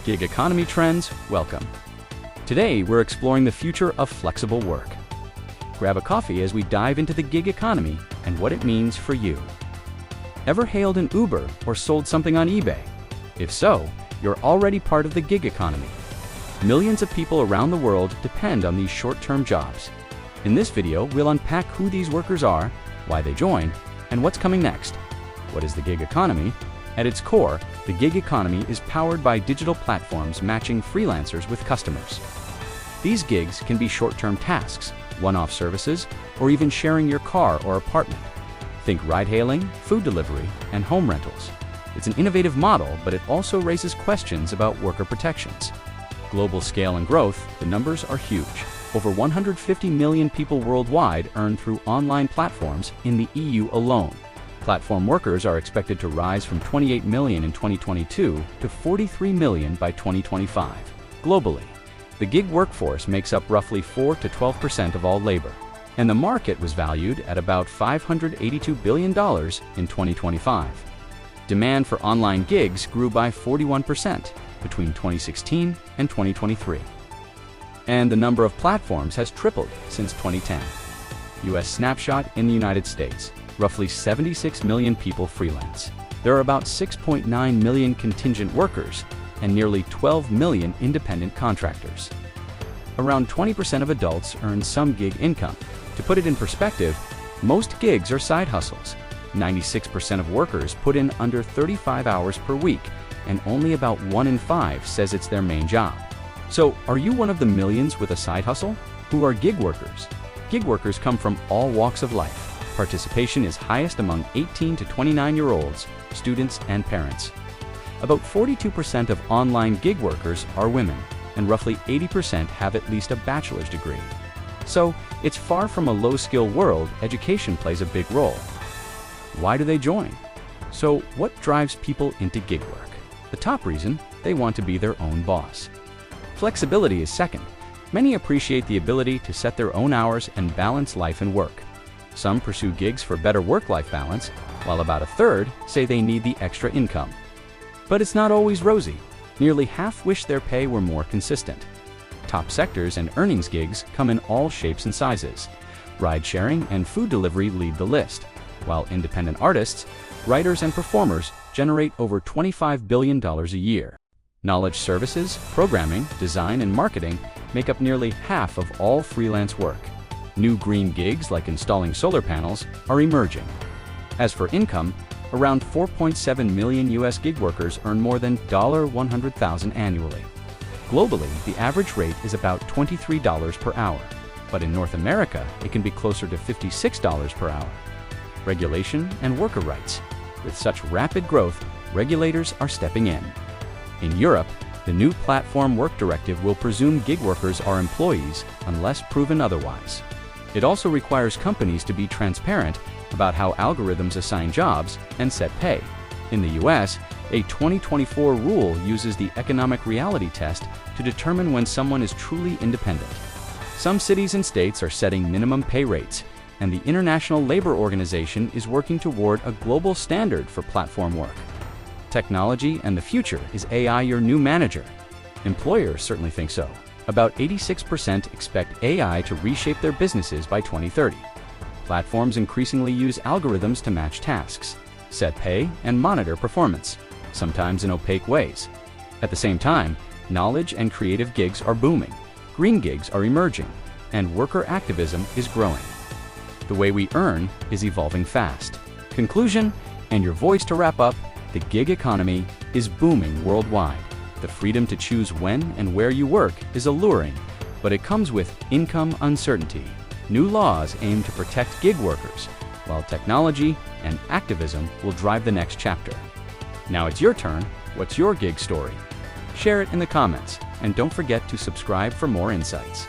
Gig economy trends, welcome. Today, we're exploring the future of flexible work. Grab a coffee as we dive into the gig economy and what it means for you. Ever hailed an Uber or sold something on eBay? If so, you're already part of the gig economy. Millions of people around the world depend on these short-term jobs. In this video, we'll unpack who these workers are, why they join, and what's coming next. What is the gig economy? At its core, the gig economy is powered by digital platforms matching freelancers with customers. These gigs can be short-term tasks, one-off services, or even sharing your car or apartment. Think ride-hailing, food delivery, and home rentals. It's an innovative model, but it also raises questions about worker protections. Global scale and growth, the numbers are huge. Over 150 million people worldwide earn through online platforms in the EU alone. Platform workers are expected to rise from 28 million in 2022 to 43 million by 2025. Globally, the gig workforce makes up roughly 4 to 12% of all labor, and the market was valued at about $582 billion in 2025. Demand for online gigs grew by 41% between 2016 and 2023. And the number of platforms has tripled since 2010. US snapshot in the United States. Roughly 76 million people freelance. There are about 6.9 million contingent workers and nearly 12 million independent contractors. Around 20% of adults earn some gig income. To put it in perspective, most gigs are side hustles. 96% of workers put in under 35 hours per week, and only about 1 in 5 says it's their main job. So, are you one of the millions with a side hustle? Who are gig workers? Gig workers come from all walks of life. Participation is highest among 18 to 29-year-olds, students, and parents. About 42% of online gig workers are women, and roughly 80% have at least a bachelor's degree. So, it's far from a low-skill world. Education plays a big role. Why do they join? So, what drives people into gig work? The top reason, they want to be their own boss. Flexibility is second. Many appreciate the ability to set their own hours and balance life and work. Some pursue gigs for better work-life balance, while about a third say they need the extra income. But it's not always rosy. Nearly half wish their pay were more consistent. Top sectors and earnings gigs come in all shapes and sizes. Ride-sharing and food delivery lead the list, while independent artists, writers, and performers generate over $25 billion a year. Knowledge services, programming, design, and marketing make up nearly half of all freelance work. New green gigs like installing solar panels are emerging. As for income, around 4.7 million US gig workers earn more than $100,000 annually. Globally, the average rate is about $23 per hour, but in North America, it can be closer to $56 per hour. Regulation and worker rights. With such rapid growth, regulators are stepping in. In Europe, the new Platform Work Directive will presume gig workers are employees unless proven otherwise. It also requires companies to be transparent about how algorithms assign jobs and set pay. In the US, a 2024 rule uses the economic reality test to determine when someone is truly independent. Some cities and states are setting minimum pay rates, and the International Labor Organization is working toward a global standard for platform work. Technology and the future. Is AI your new manager? Employers certainly think so. About 86% expect AI to reshape their businesses by 2030. Platforms increasingly use algorithms to match tasks, set pay, and monitor performance, sometimes in opaque ways. At the same time, knowledge and creative gigs are booming, green gigs are emerging, and worker activism is growing. The way we earn is evolving fast. Conclusion, and your voice to wrap up, the gig economy is booming worldwide. The freedom to choose when and where you work is alluring, but it comes with income uncertainty. New laws aim to protect gig workers, while technology and activism will drive the next chapter. Now it's your turn. What's your gig story? Share it in the comments, and don't forget to subscribe for more insights.